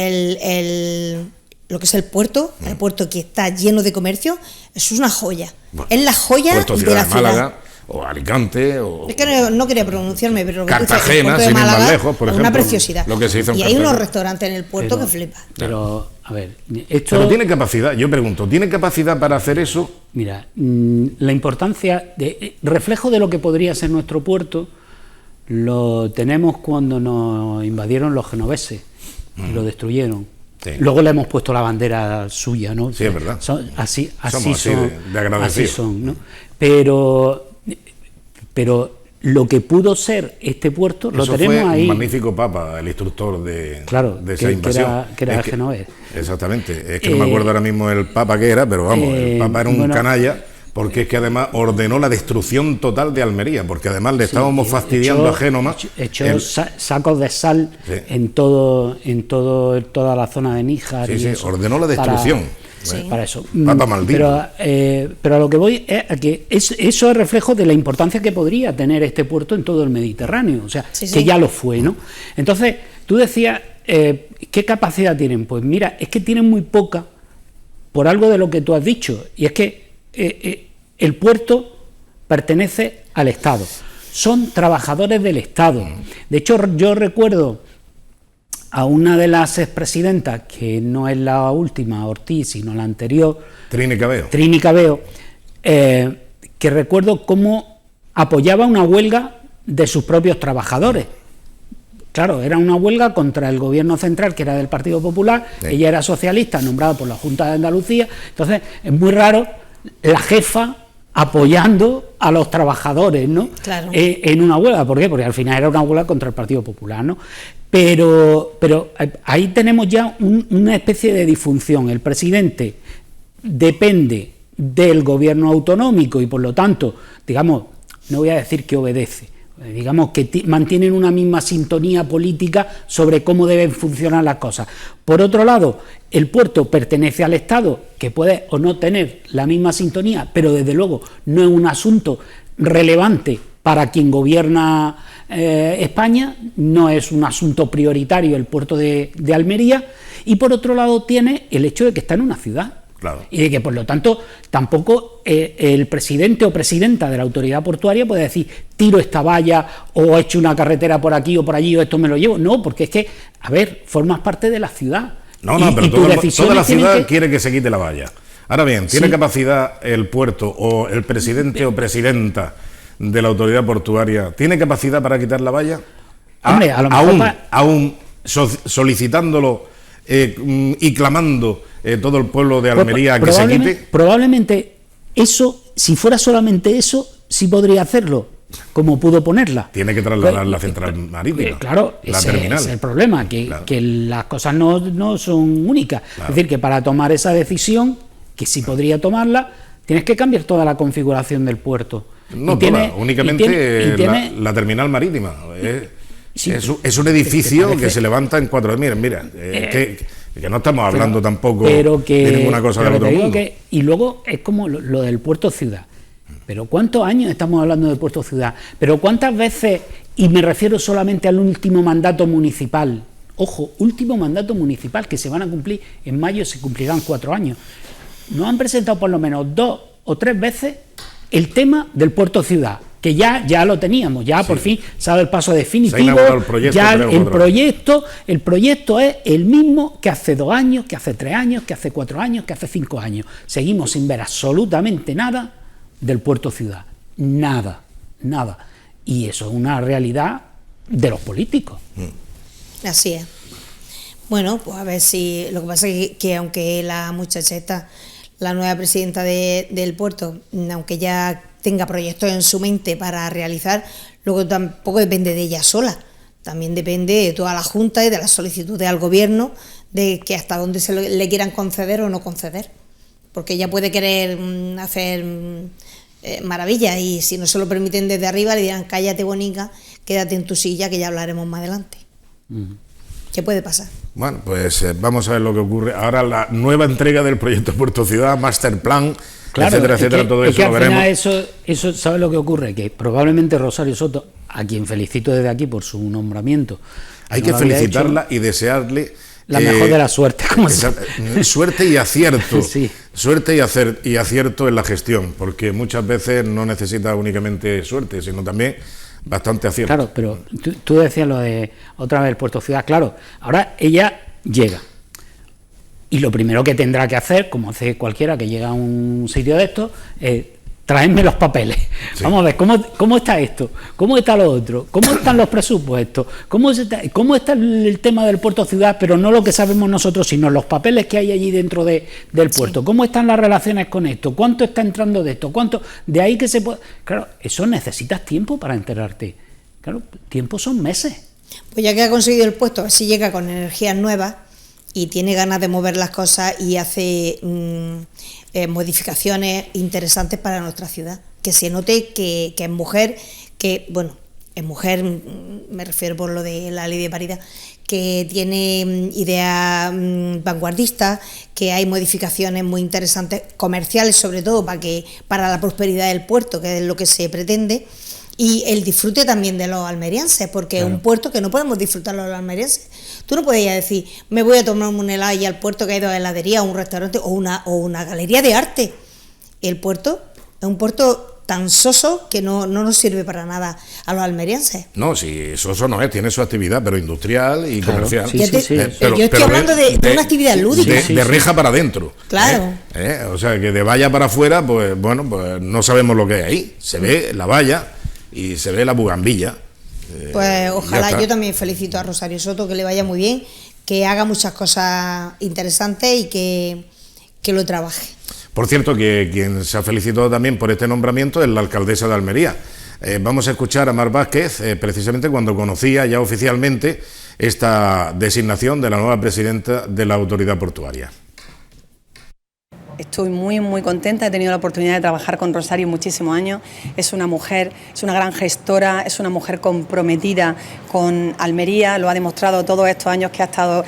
[SPEAKER 2] lo que es el puerto que está lleno de comercio, eso es una joya. Bueno, es la joya de la ciudad.
[SPEAKER 1] Málaga, o Alicante, o...
[SPEAKER 2] Es que no quería pronunciarme, pero...
[SPEAKER 1] Cartagena, sin ir más lejos, por ejemplo.
[SPEAKER 2] Una preciosidad.
[SPEAKER 1] Lo que se hizo en
[SPEAKER 2] hay unos restaurantes en el puerto que flipan.
[SPEAKER 3] Pero, a ver...
[SPEAKER 1] Pero tiene capacidad, yo pregunto, ¿tiene capacidad para hacer eso?
[SPEAKER 3] Mira, la importancia, reflejo de lo que podría ser nuestro puerto, lo tenemos cuando nos invadieron los genoveses y lo destruyeron. Sí. Luego le hemos puesto la bandera suya, ¿no?
[SPEAKER 1] Sí, es verdad.
[SPEAKER 3] Así
[SPEAKER 1] Somos
[SPEAKER 3] son,
[SPEAKER 1] de agradecidos.
[SPEAKER 3] Así son, ¿no? Pero lo que pudo ser este puerto lo tenemos
[SPEAKER 1] fue
[SPEAKER 3] ahí.
[SPEAKER 1] Un magnífico papa, el instructor de esa invasión.
[SPEAKER 3] Que era genovés.
[SPEAKER 1] Exactamente. Es que no me acuerdo ahora mismo el papa que era, pero vamos, el papa era un canalla. porque es que además ordenó la destrucción total de Almería, porque además le estábamos fastidiando a Génova.
[SPEAKER 3] Echó sacos de sal en toda la zona de Níjar.
[SPEAKER 1] Sí, ordenó la destrucción.
[SPEAKER 3] Para eso.
[SPEAKER 1] Papa maldito.
[SPEAKER 3] Pero a lo que voy es a que eso es reflejo de la importancia que podría tener este puerto en todo el Mediterráneo, o sea, que ya lo fue, ¿no? Entonces, tú decías, ¿qué capacidad tienen? Pues mira, es que tienen muy poca, por algo de lo que tú has dicho, y es que el puerto pertenece al Estado, son trabajadores del Estado. De hecho, yo recuerdo a una de las expresidentas, que no es la última, Ortiz, sino la anterior, Trini Cabeo, que recuerdo cómo apoyaba una huelga de sus propios trabajadores. Claro, era una huelga contra el gobierno central, que era del Partido Popular, ella era socialista, nombrada por la Junta de Andalucía, entonces es muy raro la jefa apoyando a los trabajadores, ¿no?
[SPEAKER 2] Claro.
[SPEAKER 3] En una huelga. ¿Por qué? Porque al final era una huelga contra el Partido Popular, ¿no? Pero ahí tenemos ya una especie de disfunción. El presidente depende del gobierno autonómico y, por lo tanto, digamos, no voy a decir que obedece, digamos que mantienen una misma sintonía política sobre cómo deben funcionar las cosas. Por otro lado, el puerto pertenece al Estado, que puede o no tener la misma sintonía, pero desde luego no es un asunto relevante para quien gobierna España, no es un asunto prioritario el puerto de Almería, y por otro lado tiene el hecho de que está en una ciudad.
[SPEAKER 1] Claro.
[SPEAKER 3] Y de que, por lo tanto, tampoco el presidente o presidenta de la autoridad portuaria puede decir, tiro esta valla, o echo una carretera por aquí o por allí, o esto me lo llevo. No, porque es que, a ver, formas parte de la ciudad.
[SPEAKER 1] No, pero toda la ciudad quiere que se quite la valla. Ahora bien, ¿tiene capacidad el puerto o el presidente o presidenta de la autoridad portuaria, tiene capacidad para quitar la valla?
[SPEAKER 3] Hombre, a lo mejor
[SPEAKER 1] aún solicitándolo y clamando todo el pueblo de Almería a que se quite.
[SPEAKER 3] Probablemente eso, si fuera solamente eso, sí podría hacerlo, como pudo ponerla.
[SPEAKER 1] Tiene que trasladar la central marítima.
[SPEAKER 3] Claro, ese es el problema, que las cosas no son únicas. Claro. Es decir, que para tomar esa decisión, que sí podría tomarla, tienes que cambiar toda la configuración del puerto.
[SPEAKER 1] No toda, únicamente la terminal marítima. Es un edificio que se levanta en 4. Mira, que no estamos hablando tampoco de ninguna cosa del otro mundo.
[SPEAKER 3] Y luego es como lo del puerto ciudad. Pero ¿cuántos años estamos hablando de puerto ciudad? Pero ¿cuántas veces, y me refiero solamente al último mandato municipal, ojo, último mandato municipal, que se van a cumplir en mayo, se cumplirán 4 años, nos han presentado por lo menos 2 o 3 veces el tema del puerto ciudad, que ya lo teníamos, ya por fin se ha dado el paso definitivo, el proyecto es el mismo que hace 2 años, que hace 3 años, que hace 4 años, que hace 5 años. Seguimos sin ver absolutamente nada del puerto ciudad, nada. Y eso es una realidad de los políticos.
[SPEAKER 2] Así es. Bueno, pues a ver si... Lo que pasa es que aunque la muchacheta, la nueva presidenta del puerto, aunque ya tenga proyectos en su mente para realizar, luego tampoco depende de ella sola, también depende de toda la Junta y de las solicitudes al Gobierno, de que hasta dónde le quieran conceder o no conceder, porque ella puede querer hacer maravillas, y si no se lo permiten desde arriba le dirán, cállate bonica, quédate en tu silla, que ya hablaremos más adelante. ¿Qué puede pasar? Bueno,
[SPEAKER 1] pues vamos a ver lo que ocurre. Ahora la nueva entrega del proyecto Puerto Ciudad, Master Plan,
[SPEAKER 3] claro,
[SPEAKER 1] etcétera, todo eso lo veremos.
[SPEAKER 3] Eso, ¿sabes lo que ocurre? Que probablemente Rosario Soto, a quien felicito desde aquí por su nombramiento,
[SPEAKER 1] hay que felicitarla y desearle
[SPEAKER 3] la mejor de la suerte,
[SPEAKER 1] suerte y acierto.
[SPEAKER 3] Sí.
[SPEAKER 1] Suerte y acierto en la gestión, porque muchas veces no necesita únicamente suerte, sino también bastante acierto.
[SPEAKER 3] Claro, pero tú decías lo de otra vez el Puerto Ciudad. Claro, ahora ella llega y lo primero que tendrá que hacer, como hace cualquiera que llega a un sitio de estos, es traerme los papeles. Sí. Vamos a ver cómo está esto, cómo está lo otro, cómo están los presupuestos, cómo está el tema del Puerto Ciudad, pero no lo que sabemos nosotros, sino los papeles que hay allí dentro del puerto. Sí. ¿Cómo están las relaciones con esto? ¿Cuánto está entrando de esto? ¿Cuánto? De ahí que se puede... Claro, eso necesitas tiempo para enterarte. Claro, tiempo son meses.
[SPEAKER 2] Pues ya que ha conseguido el puesto, a ver si llega con energías nuevas y tiene ganas de mover las cosas y hace modificaciones interesantes para nuestra ciudad. Que se note que es mujer, que, bueno, es mujer, me refiero por lo de la ley de paridad, que tiene ideas vanguardistas, que hay modificaciones muy interesantes, comerciales sobre todo, para la prosperidad del puerto, que es lo que se pretende, y el disfrute también de los almerienses, porque claro, es un puerto que no podemos disfrutar los almerienses. Tú no puedes decir, me voy a tomar un helado y al puerto que hay 2 heladerías, un restaurante o una galería de arte. El puerto es un puerto tan soso que no nos sirve para nada a los almerienses.
[SPEAKER 1] No, sí, soso no es, tiene su actividad, pero industrial y comercial.
[SPEAKER 2] Sí, yo estoy hablando de una actividad lúdica.
[SPEAKER 1] De reja para adentro.
[SPEAKER 2] Claro.
[SPEAKER 1] O sea, que de valla para afuera, pues bueno, pues no sabemos lo que hay ahí. Se ve la valla y se ve la bugambilla.
[SPEAKER 2] Pues ojalá, yo también felicito a Rosario Soto, que le vaya muy bien, que haga muchas cosas interesantes y que lo trabaje.
[SPEAKER 1] Por cierto, que quien se ha felicitado también por este nombramiento es la alcaldesa de Almería. Vamos a escuchar a Mar Vázquez, precisamente cuando conocía ya oficialmente esta designación de la nueva presidenta de la autoridad portuaria.
[SPEAKER 5] Estoy muy, muy contenta, he tenido la oportunidad de trabajar con Rosario muchísimos años. Es una mujer, es una gran gestora, es una mujer comprometida con Almería, lo ha demostrado todos estos años que ha estado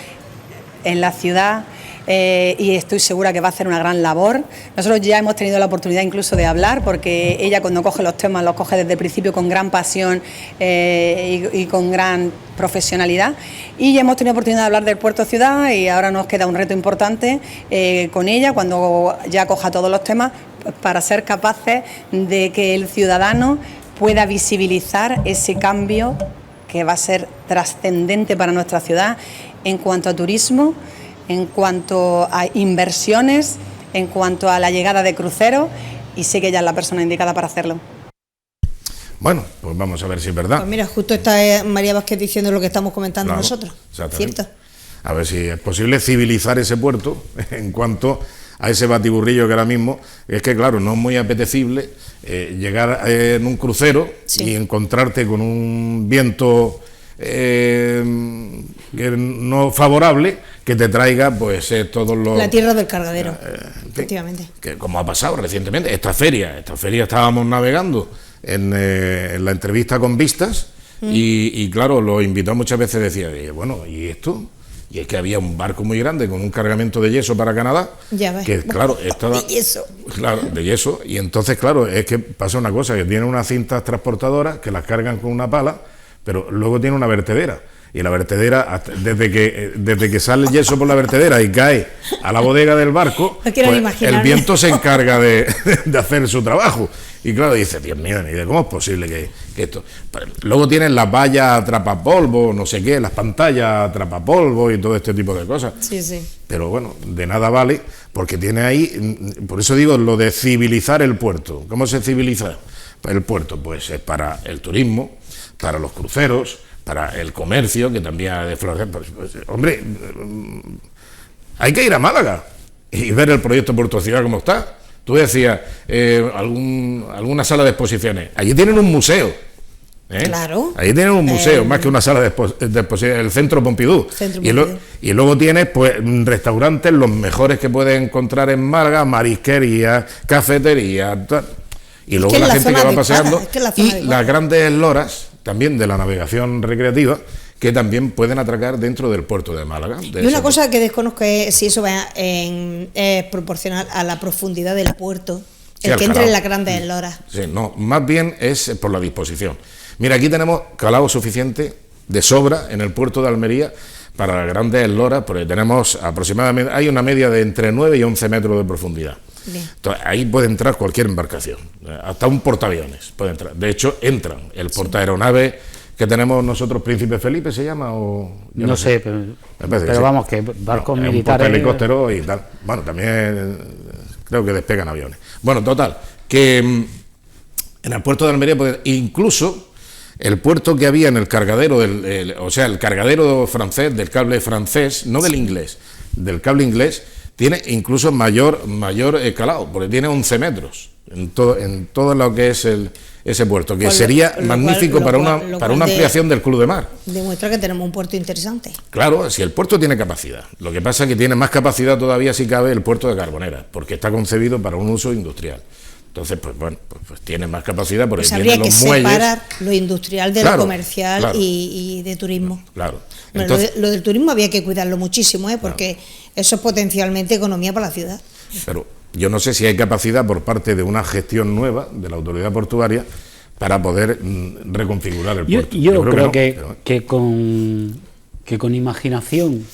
[SPEAKER 5] en la ciudad. Y estoy segura que va a hacer una gran labor. Nosotros ya hemos tenido la oportunidad incluso de hablar, porque ella cuando coge los temas los coge desde el principio con gran pasión y con gran profesionalidad, y ya hemos tenido oportunidad de hablar del puerto ciudad, y ahora nos queda un reto importante con ella cuando ya coja todos los temas, para ser capaces de que el ciudadano pueda visibilizar ese cambio que va a ser trascendente para nuestra ciudad en cuanto a turismo, en cuanto a inversiones, en cuanto a la llegada de cruceros, y sé que ella es la persona indicada para hacerlo.
[SPEAKER 1] Bueno, pues vamos a ver si es verdad.
[SPEAKER 2] Pues mira, justo está María Vázquez diciendo lo que estamos comentando nosotros, ¿cierto?
[SPEAKER 1] A ver si es posible civilizar ese puerto en cuanto a ese batiburrillo que ahora mismo, es que claro, no es muy apetecible llegar en un crucero y encontrarte con un viento no favorable que te traiga pues todos los...
[SPEAKER 2] La tierra del cargadero, efectivamente.
[SPEAKER 1] Que como ha pasado recientemente, esta feria estábamos navegando en la entrevista con Vistas y claro, los invitados muchas veces decían, bueno, ¿y esto? Y es que había un barco muy grande con un cargamento de yeso para Canadá, que claro, estaba...
[SPEAKER 2] De yeso.
[SPEAKER 1] Claro, de yeso, y entonces claro, es que pasa una cosa, que tienen unas cintas transportadoras que las cargan con una pala, pero luego tiene una vertedera, y la vertedera, desde que sale el yeso por la vertedera y cae a la bodega del barco,
[SPEAKER 2] no
[SPEAKER 1] pues el viento se encarga de hacer su trabajo. Y claro, dice, Dios mío, ¿cómo es posible que esto? Luego tienen las vallas atrapapolvo, no sé qué, las pantallas atrapapolvo y todo este tipo de cosas.
[SPEAKER 2] Sí, sí.
[SPEAKER 1] Pero bueno, de nada vale, porque tiene ahí, por eso digo, lo de civilizar el puerto. ¿Cómo se civiliza el puerto? Pues es para el turismo, para los cruceros, para el comercio, que también ha de florecer. Pues, hombre, hay que ir a Málaga y ver el proyecto Puerto Ciudad como está. Tú decías, alguna sala de exposiciones. Allí tienen un museo.
[SPEAKER 2] Claro.
[SPEAKER 1] Allí tienen un museo, más que una sala de exposiciones, el Centro Pompidou. Y luego tienes pues restaurantes, los mejores que puedes encontrar en Málaga, marisquería, cafetería, tal. Y luego la gente que va paseando, y las grandes loras también de la navegación recreativa, que también pueden atracar dentro del puerto de Málaga.
[SPEAKER 2] Y una cosa que desconozco es si eso va es proporcional a la profundidad del puerto, el que entre en las grandes loras.
[SPEAKER 1] Sí, no, más bien es por la disposición. Mira, aquí tenemos calado suficiente de sobra en el puerto de Almería para las grandes loras, porque tenemos aproximadamente, hay una media de entre 9 y 11 metros de profundidad. Bien. Entonces, ahí puede entrar cualquier embarcación, hasta un portaaviones puede entrar. De hecho, entran el portaaeronave que tenemos nosotros, Príncipe Felipe, ¿se llama? O
[SPEAKER 3] no sé, pero vamos, que barcos militares...
[SPEAKER 1] Un helicóptero y tal. Bueno, también creo que despegan aviones. Bueno, total, que en el puerto de Almería, pues, incluso el puerto que había en el cargadero, o sea, el cargadero francés, del cable francés, no del inglés, del cable inglés, tiene incluso mayor calado, porque tiene 11 metros en todo lo que es ese puerto, que sería magnífico para una ampliación del Club de Mar.
[SPEAKER 2] Demuestra que tenemos un puerto interesante.
[SPEAKER 1] Claro, si el puerto tiene capacidad. Lo que pasa es que tiene más capacidad todavía, si cabe, el puerto de Carbonera, porque está concebido para un uso industrial. Entonces, pues bueno, pues tiene más capacidad, porque tiene los muelles.
[SPEAKER 2] Habría que separar lo industrial de lo comercial y de turismo.
[SPEAKER 1] Claro.
[SPEAKER 2] Bueno, entonces, lo del turismo había que cuidarlo muchísimo, porque eso es potencialmente economía para la ciudad.
[SPEAKER 1] Pero yo no sé si hay capacidad por parte de una gestión nueva de la autoridad portuaria para poder reconfigurar el puerto.
[SPEAKER 3] Yo creo que con imaginación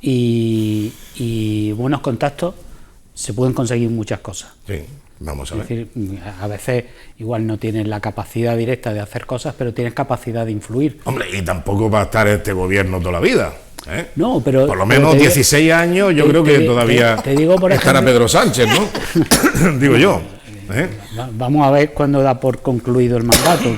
[SPEAKER 3] y buenos contactos se pueden conseguir muchas cosas.
[SPEAKER 1] Sí, vamos a ver.
[SPEAKER 3] Es decir, a veces igual no tienes la capacidad directa de hacer cosas, pero tienes capacidad de influir.
[SPEAKER 1] Hombre, y tampoco va a estar este gobierno toda la vida.
[SPEAKER 3] No, pero
[SPEAKER 1] por lo menos 16 años yo creo que todavía estará Pedro Sánchez, ¿no? Digo yo.
[SPEAKER 3] Vamos a ver cuándo da por concluido el mandato,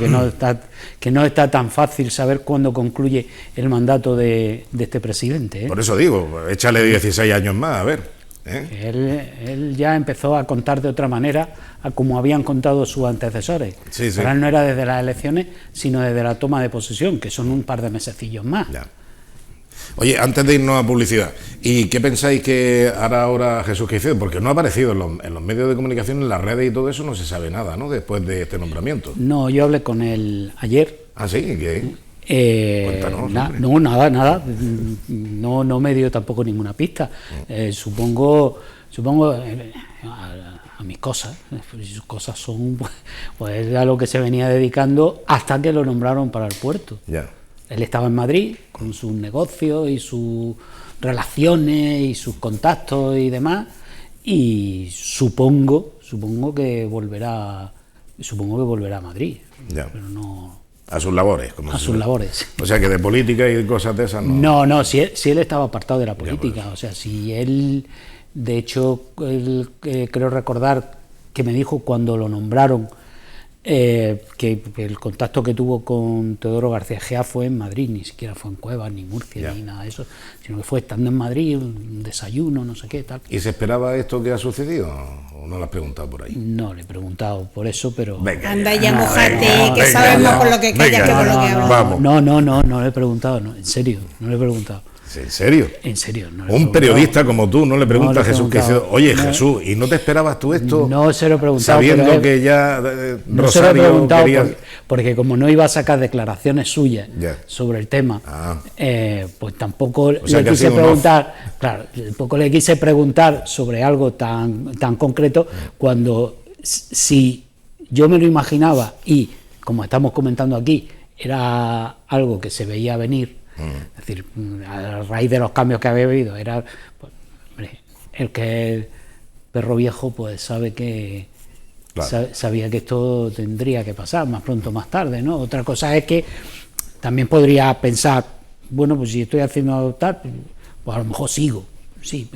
[SPEAKER 3] que no está tan fácil saber cuándo concluye el mandato de este presidente.
[SPEAKER 1] Por eso digo, échale 16 años más, a ver.
[SPEAKER 3] Él ya empezó a contar de otra manera a como habían contado sus antecesores.
[SPEAKER 1] Sí.
[SPEAKER 3] Ahora no era desde las elecciones, sino desde la toma de posesión, que son un par de mesecillos más.
[SPEAKER 1] Ya. Oye, antes de irnos a publicidad, ¿y qué pensáis que hará ahora Jesús Caicedo? Porque no ha aparecido en los medios de comunicación, en las redes y todo eso, no se sabe nada, ¿no? Después de este nombramiento.
[SPEAKER 3] No, yo hablé con él ayer.
[SPEAKER 1] ¿Ah, sí? ¿Qué? Cuéntanos.
[SPEAKER 3] No, nada. No me dio tampoco ninguna pista. Supongo a mis cosas. Sus cosas son pues a lo que se venía dedicando hasta que lo nombraron para el puerto.
[SPEAKER 1] Ya.
[SPEAKER 3] Él estaba en Madrid con sus negocios y sus relaciones y sus contactos y demás, y supongo que volverá a Madrid.
[SPEAKER 1] Ya.
[SPEAKER 3] Pero no
[SPEAKER 1] a sus labores,
[SPEAKER 3] labores.
[SPEAKER 1] O sea que de política y cosas de esas no.
[SPEAKER 3] No, si él estaba apartado de la política, o sea, si él, de hecho, creo recordar que me dijo cuando lo nombraron que el contacto que tuvo con Teodoro García Egea fue en Madrid, ni siquiera fue en Cuevas, ni Murcia, ni nada de eso, sino que fue estando en Madrid, un desayuno, no sé qué, tal.
[SPEAKER 1] ¿Y se esperaba esto que ha sucedido o no lo has preguntado por ahí?
[SPEAKER 3] No le he preguntado por eso, pero...
[SPEAKER 1] Venga,
[SPEAKER 2] anda ya, mojate, que sabemos por lo que callas que por lo que hablas.
[SPEAKER 1] Vamos.
[SPEAKER 3] No le he preguntado, en serio, no le he preguntado.
[SPEAKER 1] ¿En serio?
[SPEAKER 3] En serio. No
[SPEAKER 1] un periodista como tú no le pregunta a Jesús Caicedo, oye, Jesús, ¿y no te esperabas tú esto?
[SPEAKER 3] No se lo he preguntado.
[SPEAKER 1] Sabiendo que ya
[SPEAKER 3] no se lo he preguntado porque como no iba a sacar declaraciones suyas sobre el tema, pues tampoco le quise preguntar, tampoco le quise preguntar sobre algo tan concreto cuando si yo me lo imaginaba y, como estamos comentando aquí, era algo que se veía venir. Es decir, a raíz de los cambios que había habido, era pues, hombre, el que es perro viejo pues sabe que sabía que esto tendría que pasar más pronto o más tarde, ¿no? Otra cosa es que también podría pensar, bueno, pues si estoy haciendo adoptar, pues a lo mejor sigo, sí,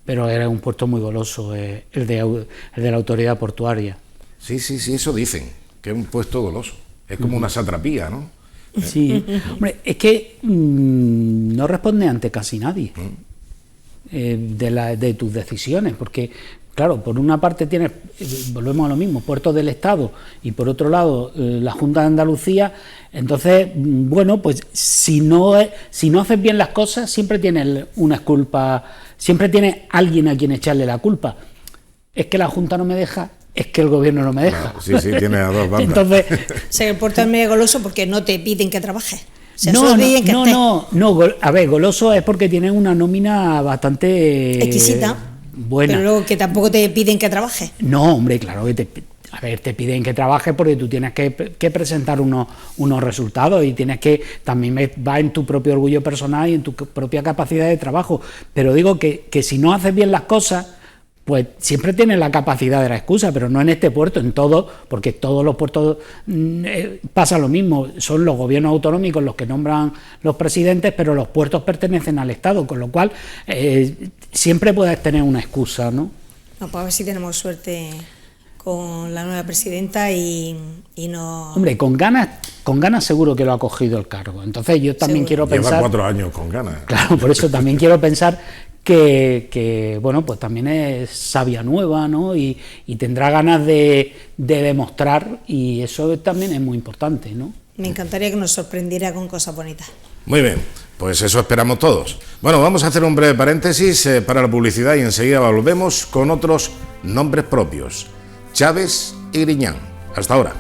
[SPEAKER 3] pero era un puerto muy goloso, el de la autoridad portuaria.
[SPEAKER 1] Sí, eso dicen, que es un puesto goloso, es como una satrapía, ¿no?
[SPEAKER 3] Sí, hombre, es que no responde ante casi nadie de tus decisiones, porque, claro, por una parte tienes, volvemos a lo mismo, puertos del Estado, y por otro lado la Junta de Andalucía. Entonces, bueno, pues si no haces bien las cosas, siempre tienes una culpa, siempre tienes alguien a quien echarle la culpa. Es que la Junta no me deja, es que el gobierno no me deja.
[SPEAKER 1] Sí, tiene a dos bandas.
[SPEAKER 3] Entonces,
[SPEAKER 2] se porta medio goloso porque no te piden que trabajes.
[SPEAKER 3] A ver, goloso es porque tiene una nómina bastante
[SPEAKER 2] exquisita,
[SPEAKER 3] buena.
[SPEAKER 2] Pero luego que tampoco te piden que trabajes.
[SPEAKER 3] No, hombre, claro que te piden que trabajes porque tú tienes que presentar unos resultados y tienes que, también va en tu propio orgullo personal y en tu propia capacidad de trabajo. Pero digo que si no haces bien las cosas, pues siempre tienes la capacidad de la excusa, pero no en este puerto, en todo, porque todos los puertos pasa lo mismo, son los gobiernos autonómicos los que nombran los presidentes, pero los puertos pertenecen al Estado, con lo cual siempre puedes tener una excusa, ¿no?
[SPEAKER 2] Pues a ver si tenemos suerte con la nueva presidenta y no...
[SPEAKER 3] Hombre, con ganas seguro que lo ha cogido el cargo, entonces yo también quiero pensar...
[SPEAKER 1] Lleva 4 años con ganas.
[SPEAKER 3] Claro, por eso también quiero pensar que bueno, pues también es sabia nueva, ¿no? Y tendrá ganas de demostrar, y eso también es muy importante, ¿no?
[SPEAKER 2] Me encantaría que nos sorprendiera con cosas bonitas.
[SPEAKER 1] Muy bien, pues eso esperamos todos. Bueno, vamos a hacer un breve paréntesis para la publicidad y enseguida volvemos con otros nombres propios: Chávez y Griñán. Hasta ahora.